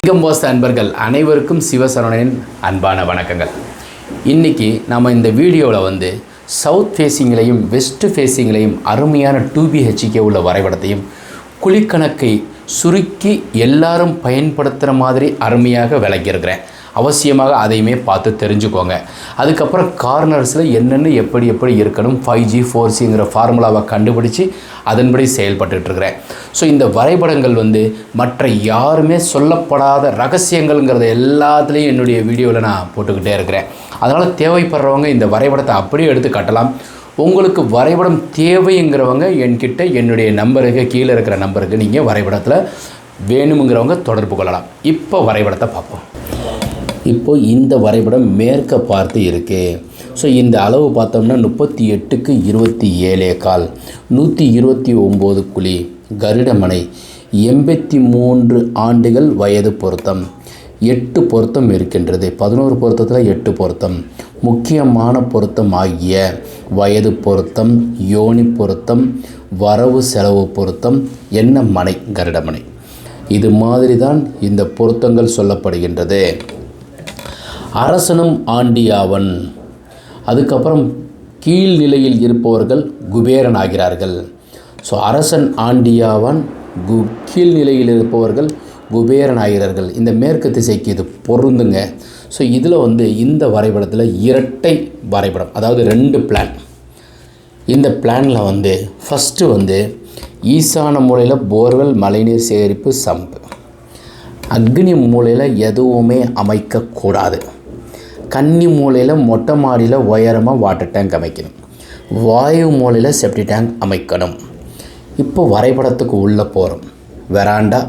லிங்கம் வாஸ்து அன்பர்கள் அனைவருக்கும் சிவசரவணனின் அன்பான வணக்கங்கள். இன்றைக்கி நம்ம இந்த வீடியோவில் சவுத் ஃபேஸிங்லையும் வெஸ்ட் ஃபேஸிங்லையும் அருமையான 2BHK உள்ள வரைபடத்தையும் குழிக்கணக்கை சுருக்கி எல்லாரும் பயன்படுத்துகிற மாதிரி அருமையாக விளக்கியிருக்கிறேன். அவசியமாக அதையுமே பார்த்து தெரிஞ்சுக்கோங்க. அதுக்கப்புறம் கார்னர்ஸில் என்னென்ன எப்படி இருக்கணும் 5G 4Cங்கிற ஃபார்முலாவை கண்டுபிடிச்சி அதன்படி செயல்பட்டுருக்கிறேன். ஸோ இந்த வரைபடங்கள் மற்ற யாருமே சொல்லப்படாத ரகசியங்கள்ங்கிறத எல்லாத்துலேயும் என்னுடைய வீடியோவில் நான் போட்டுக்கிட்டே இருக்கிறேன். அதனால் தேவைப்படுறவங்க இந்த வரைபடத்தை அப்படியே எடுத்து கட்டலாம். உங்களுக்கு வரைபடம் தேவைங்கிறவங்க என்கிட்ட என்னுடைய நம்பருக்கு கீழே இருக்கிற நம்பருக்கு நீங்கள் வரைபடத்தில் வேணுங்கிறவங்க தொடர்பு கொள்ளலாம். இப்போ வரைபடத்தை பார்ப்போம். இப்போது இந்த வரைபடம் மேற்க பார்த்து இருக்குது. ஸோ இந்த அளவு பார்த்தோம்னா 38க்கு 27 129 குழி, கருடமனை, 83 ஆண்டுகள் வயது பொருத்தம், 8 பொருத்தம் இருக்கின்றது. 11 பொருத்தத்தில் 8 பொருத்தம். முக்கியமான பொருத்தம் ஆகிய வயது பொருத்தம், யோனி பொருத்தம், வரவு செலவு பொருத்தம், என்ன மனை, கருடமனை. இது மாதிரி தான் இந்த பொருத்தங்கள் சொல்லப்படுகின்றது. அரசனும் ஆண்டியாவன். அதுக்கப்புறம் கீழ்நிலையில் இருப்பவர்கள் குபேரன் ஆகிறார்கள். ஸோ அரசன் ஆண்டியாவன், கீழ்நிலையில் இருப்பவர்கள் குபேரன் ஆகிறார்கள். இந்த மேற்கு திசைக்கு இது பொருந்துங்க. ஸோ இதில் இந்த வரைபடத்தில் இரட்டை வரைபடம், அதாவது 2 பிளான். இந்த பிளானில் ஃபஸ்ட்டு ஈசான மூலையில் போர்வெல், மழைநீர் சேகரிப்பு, சம்பு. அக்னி மூலையில் எதுவுமே அமைக்கக்கூடாது. கன்னி மூலையில் மொட்டை மாடியில் உயரமாக வாட்டர் டேங்க் அமைக்கணும். வாயு மூலையில் செப்டி டேங்க் அமைக்கணும். இப்போ வரைபடத்துக்கு உள்ளே போகிறோம். வெராண்டா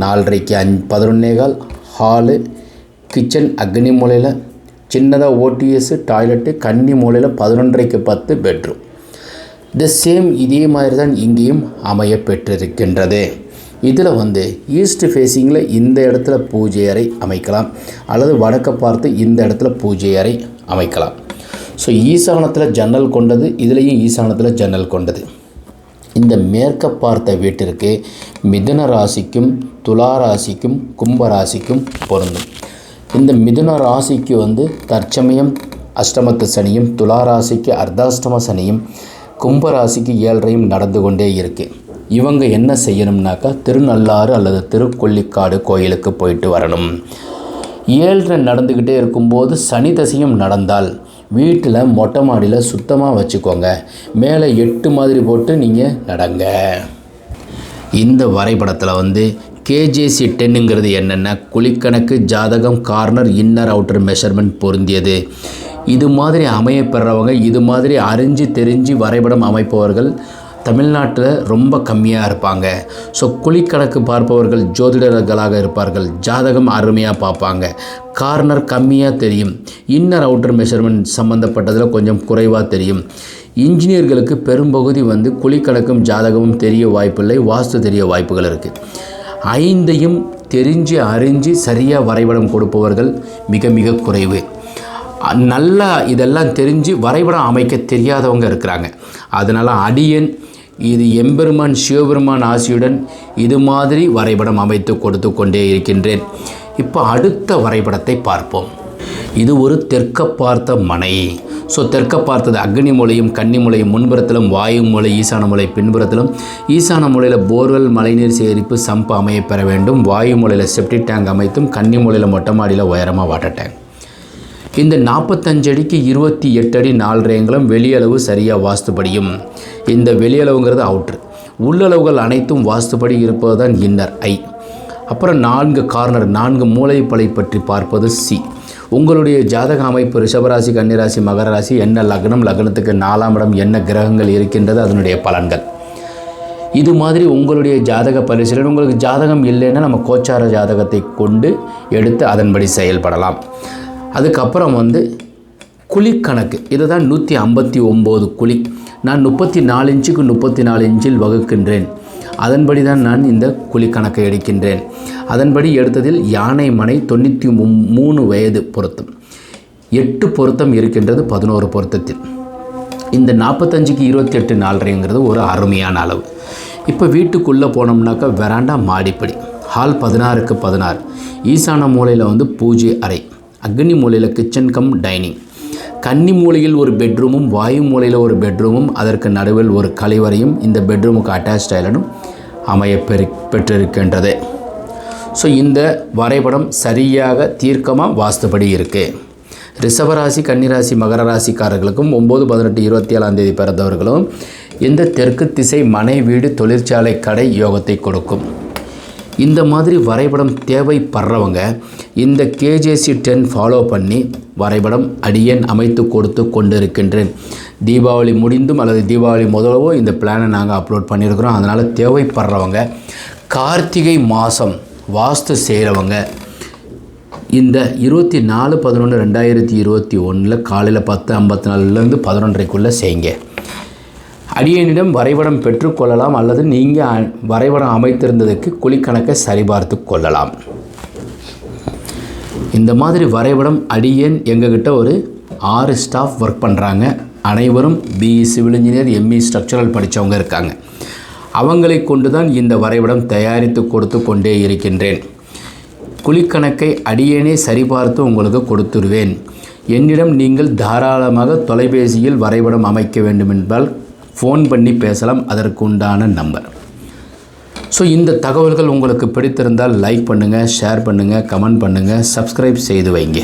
4:30க்கு 11:15, ஹாலு, கிச்சன் அக்னி மூலையில், சின்னதாக ஓடிஎஸ், டாய்லெட்டு கன்னி மூலையில், 11:30க்கு 10 பெட்ரூம். சேம் இதே மாதிரி தான் இங்கேயும் அமைய பெற்றிருக்கின்றது. இதில் ஈஸ்ட் ஃபேஸிங்கில் இந்த இடத்துல பூஜை அறை அமைக்கலாம், அல்லது வடக்க பார்த்து இந்த இடத்துல பூஜை அறை அமைக்கலாம். ஸோ ஈசானத்தில் ஜன்னல் கொண்டது, இதுலேயும் ஈசானத்தில் ஜன்னல் கொண்டது. இந்த மேற்க பார்த்த வீட்டிற்கு மிதுன ராசிக்கும் துலா ராசிக்கும் கும்ப ராசிக்கும் பொருந்தும். இந்த மிதுன ராசிக்கு தற்சமயம் அஷ்டமத்து சனியும், துலா ராசிக்கு அர்த்தாஷ்டம சனியும், கும்பராசிக்கு 7:30 நடந்து கொண்டே இருக்குது. இவங்க என்ன செய்யணும்னாக்கா திருநள்ளாறு அல்லது திருக்கொள்ளிக்காடு கோயிலுக்கு போயிட்டு வரணும். 7:30 நடந்துக்கிட்டே இருக்கும்போது சனி தசையும் நடந்தால் வீட்டில் மொட்டை மாடியில் சுத்தமாக வச்சுக்கோங்க. மேலே 8 மாதிரி போட்டு நீங்கள் நடங்க. இந்த வரைபடத்தில் KJC 10ங்கிறது என்னென்னா குழிக்கணக்கு, ஜாதகம், கார்னர், இன்னர் அவுட்டர் மெஷர்மெண்ட் பொருந்தியது. இது மாதிரி அமையப்பெறவங்க, இது மாதிரி அறிஞ்சு தெரிஞ்சு வரைபடம் அமைப்பவர்கள் தமிழ்நாட்டில் ரொம்ப கம்மியாக இருப்பாங்க. ஸோ குழிக்கணக்கு பார்ப்பவர்கள் ஜோதிடர்களாக இருப்பார்கள். ஜாதகம் அருமையாக பார்ப்பாங்க. கார்னர் கம்மியாக தெரியும். இன்னர் அவுட்டர் மெஷர்மெண்ட் சம்மந்தப்பட்டதில் கொஞ்சம் குறைவாக தெரியும். இன்ஜினியர்களுக்கு பெரும்பகுதி குழிக்கணக்கும் ஜாதகமும் தெரிய வாய்ப்பில்லை, வாஸ்து தெரிய வாய்ப்புகள் இருக்குது. 5ஐயும் தெரிஞ்சு அறிஞ்சு சரியாக வரைபடம் கொடுப்பவர்கள் மிக மிக குறைவு. நல்லா இதெல்லாம் தெரிஞ்சு வரைபடம் அமைக்க தெரியாதவங்க இருக்கிறாங்க. அதனால் அடியன் இது எம்பெருமான் சிவபெருமான் ஆசியுடன் இது மாதிரி வரைபடம் அமைத்து கொடுத்து கொண்டே இருக்கின்றேன். இப்போ அடுத்த வரைபடத்தை பார்ப்போம். இது ஒரு தெற்க பார்த்த மனை. ஸோ தெற்க பார்த்தது அக்னி மூலையும் கன்னி மூலையும் முன்புறத்திலும், வாயு மூலை ஈசான மூலை பின்புறத்திலும். ஈசான மூலையில் போர்வெல், மழைநீர் சேகரிப்பு, சம்பு அமைய பெற வேண்டும். வாயு மூலையில் செப்டி டேங்க் அமைத்தும், கன்னி மூலையில் மொட்டை மாடியில் உயரமாக வாட்டர் டேங்க். இந்த 45 அடிக்கு 28 அடி 4 அங்குலம் வெளியளவு சரியாக வாஸ்துபடியும். இந்த வெளியளவுங்கிறது அவுட்ரு. உள்ளளவுகள் அனைத்தும் வாஸ்துபடி இருப்பது தான் இன்னர் ஐ. அப்புறம் 4 கார்னர், 4 மூலைப்படை பற்றி பார்ப்பது சி. உங்களுடைய ஜாதக அமைப்பு ரிஷபராசி, கன்னிராசி, மகர ராசி, என்ன லக்னம், லக்னத்துக்கு 4ஆம் இடம், என்ன கிரகங்கள் இருக்கின்றது, அதனுடைய பலன்கள். இது மாதிரி உங்களுடைய ஜாதக பரிசீலனை. உங்களுக்கு ஜாதகம் இல்லைன்னா நம்ம கோச்சார ஜாதகத்தை கொண்டு எடுத்து அதன்படி செயல்படலாம். அதுக்கப்புறம் குழிக்கணக்கு, இதை தான் 159 குழி. நான் 34 இன்ச்சுக்கு 34 இன்ச்சில் வகுக்கின்றேன். அதன்படி தான் நான் இந்த குழிக்கணக்கை எடுக்கின்றேன். அதன்படி எடுத்ததில் யானை மனை 93 வயது பொருத்தம், 8 பொருத்தம் இருக்கின்றது 11 பொருத்தத்தில். இந்த 45க்கு 28 4.5ங்கிறது ஒரு அருமையான அளவு. இப்போ வீட்டுக்குள்ளே போனோம்னாக்கா வெராண்டா, மாடிப்படி, ஹால் 16க்கு 16. ஈசான மூலையில் வந்து பூஜை அறை. அக்னி மூலையில் கிச்சன் கம் டைனிங். கன்னி மூலையில் ஒரு பெட்ரூமும் வாயு மூலையில் ஒரு பெட்ரூமும் அதற்கு நடுவில் ஒரு கழிவறையும் இந்த பெட்ரூமுக்கு அட்டாச் டாய்லெட்டும் அமைய பெற்றிருக்கின்றது. ஸோ இந்த வரைபடம் சரியாக தீர்க்கமாக வாஸ்துபடி இருக்குது. ரிஷபராசி, கன்னிராசி, மகர ராசிக்காரர்களுக்கும் 9, 18, 27 பிறந்தவர்களும் இந்த தெற்கு திசை மனை, வீடு, தொழிற்சாலை, கடை யோகத்தை கொடுக்கும். இந்த மாதிரி வரைபடம் தேவைப்படுறவங்க இந்த KJC 10 ஃபாலோ பண்ணி வரைபடம் அடியேன் அமைத்து கொடுத்து கொண்டிருக்கின்றேன். தீபாவளி முடிந்தும் அல்லது தீபாவளி முதலவோ இந்த பிளானை நாங்கள் அப்லோட் பண்ணியிருக்கிறோம். அதனால் தேவைப்படுறவங்க கார்த்திகை மாதம் வாஸ்து செய்கிறவங்க இந்த 24/11/2021 காலையில் 10:54 11:30 செய்யுங்க. அடியேனிடம் வரைபடம் பெற்றுக்கொள்ளலாம் அல்லது நீங்கள் வரைபடம் அமைத்திருந்ததுக்கு குழிக்கணக்கை சரிபார்த்து கொள்ளலாம். இந்த மாதிரி வரைபடம் அடியேன் எங்ககிட்ட ஒரு 6 ஸ்டாஃப் ஒர்க் பண்ணுறாங்க. அனைவரும் BE civil engineer, ME structural படித்தவங்க இருக்காங்க. அவங்களை கொண்டு தான் இந்த வரைபடம் தயாரித்து கொடுத்து கொண்டே இருக்கின்றேன். குழிக்கணக்கை அடியேனே சரிபார்த்து உங்களுக்கு கொடுத்துருவேன். என்னிடம் நீங்கள் தாராளமாக தொலைபேசியில் வரைபடம் அமைக்க வேண்டுமென்றால் ஃபோன் பண்ணி பேசலாம். அதற்கு உண்டான நம்பர். ஸோ இந்த தகவல்கள் உங்களுக்கு பிடித்திருந்தால் லைக் பண்ணுங்கள், ஷேர் பண்ணுங்கள், கமெண்ட் பண்ணுங்கள், சப்ஸ்கிரைப் செய்து வைங்க.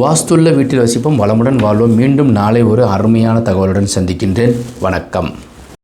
வாஸ்துள்ள வீட்டில் வசிப்போம், வளமுடன் வாழ்வோம். மீண்டும் நாளை ஒரு அருமையான தகவலுடன் சந்திக்கின்றேன். வணக்கம்.